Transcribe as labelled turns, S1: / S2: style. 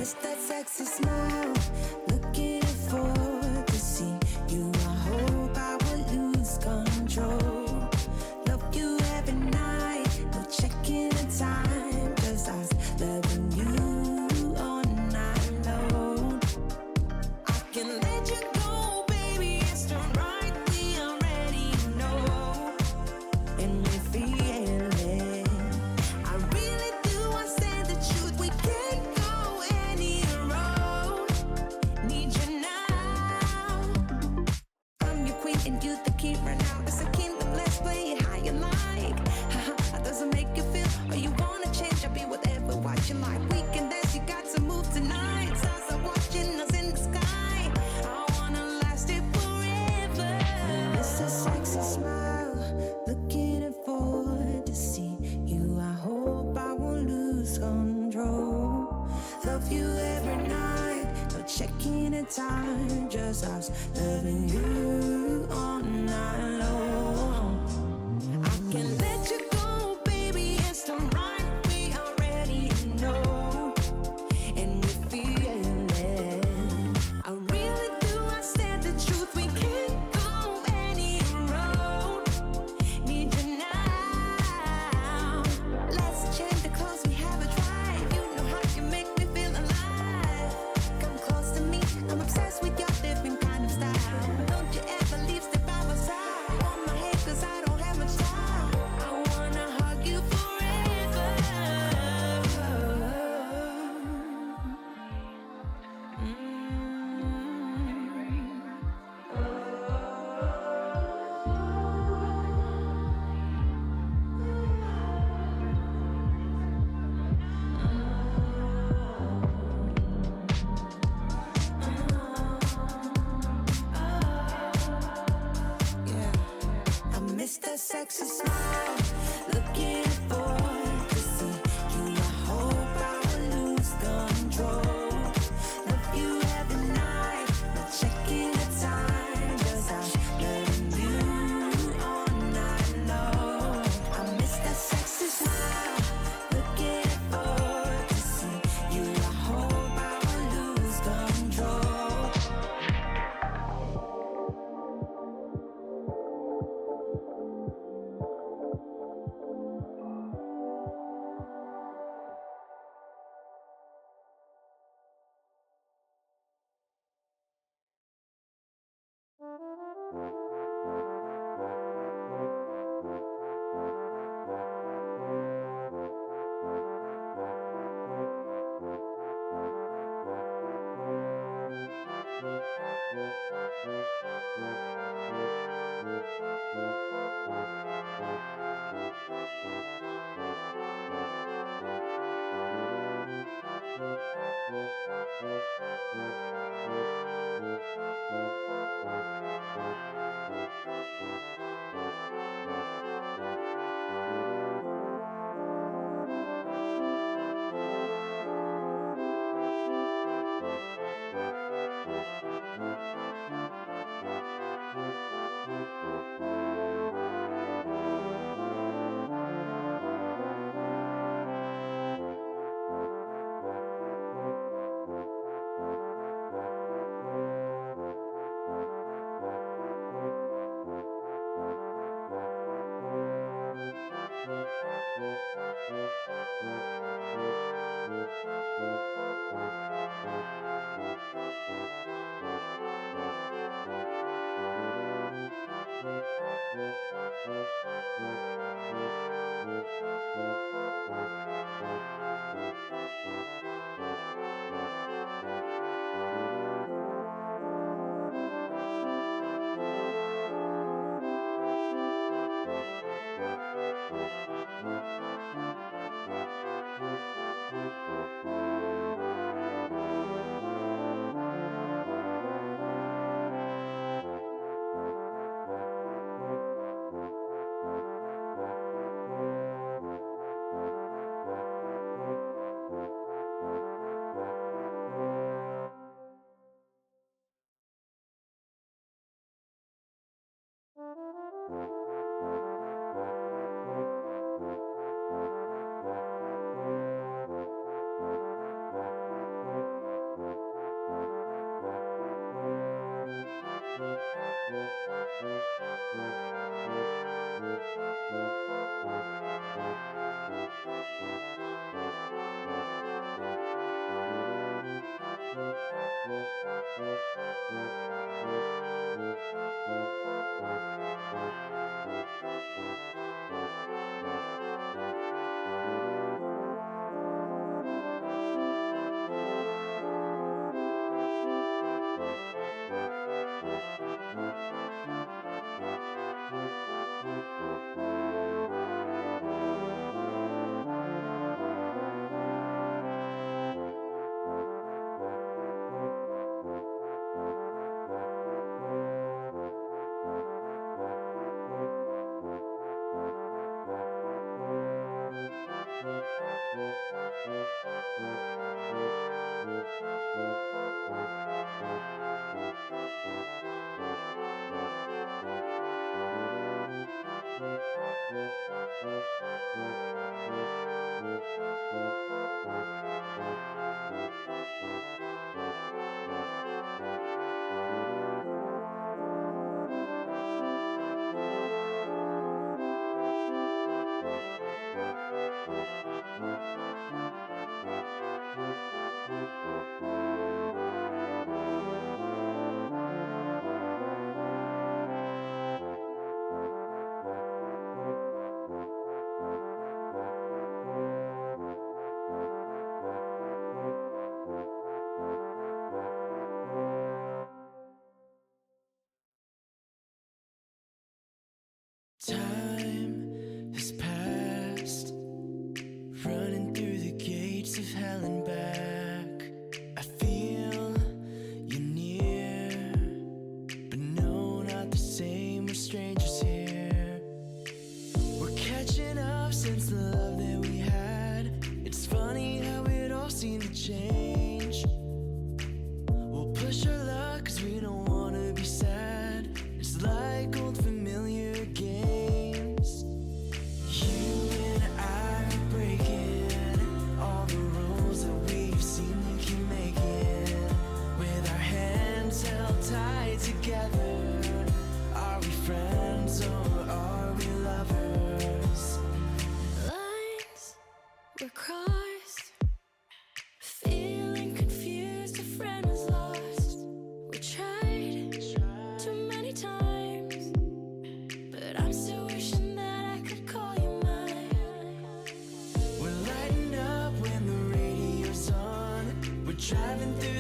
S1: miss that sexy smile, looking forward to see you. I hope I will lose control. Love you every night, no checking the time, just us loving you all night long. I can let you go, baby, it's the right, we already know, and we feel it. I really do, I say the truth, we can't go any road. Need you now. I'm your queen and you the king right now. It's a kingdom, let's play it how you like. Haha, doesn't make you feel, or you wanna change, I'll be whatever, what you like. We can dance, you got to move tonight. Stars are watching us in the sky. I wanna last it forever. It's a sexy smile, looking forward to see you. I hope I won't lose control. Love you every night, no checking the time, just us loving you all night long. I can let you go, baby, it's the right, we already know, and we feel it. I really do, I said the truth, we can't go any road. Need you now. Let's change the clothes, we have a drive. You know how you make me feel alive. Come close to me, I'm obsessed with your different kind of style. Don't you ever leave, step by my side. On my head, cause I don't have much time. I wanna hug you forever. Yeah, I miss that sexy smile, looking forward to see you. I hope I will lose control. Love you every night, no checking the time, just us loving you all night long. I miss that sexy smile, looking forward to see you. I hope I will lose control. smiling back. I feel you near, but no, not the same. We're strangers here. We're catching up since the love that we had. It's funny how it all seemed to change. We'll push our luck 'cause we don't wanna be sad. It's like old familiar games. You and I are breaking all the rules that we've seen we can make it. With our hands held tight together. Are we friends or are we lovers? Lines were crossed. Feeling confused, a friend was lost. We tried too many times, but I'm still wishing that I could call you mine. We're lighting up when the radio's on. We're driving through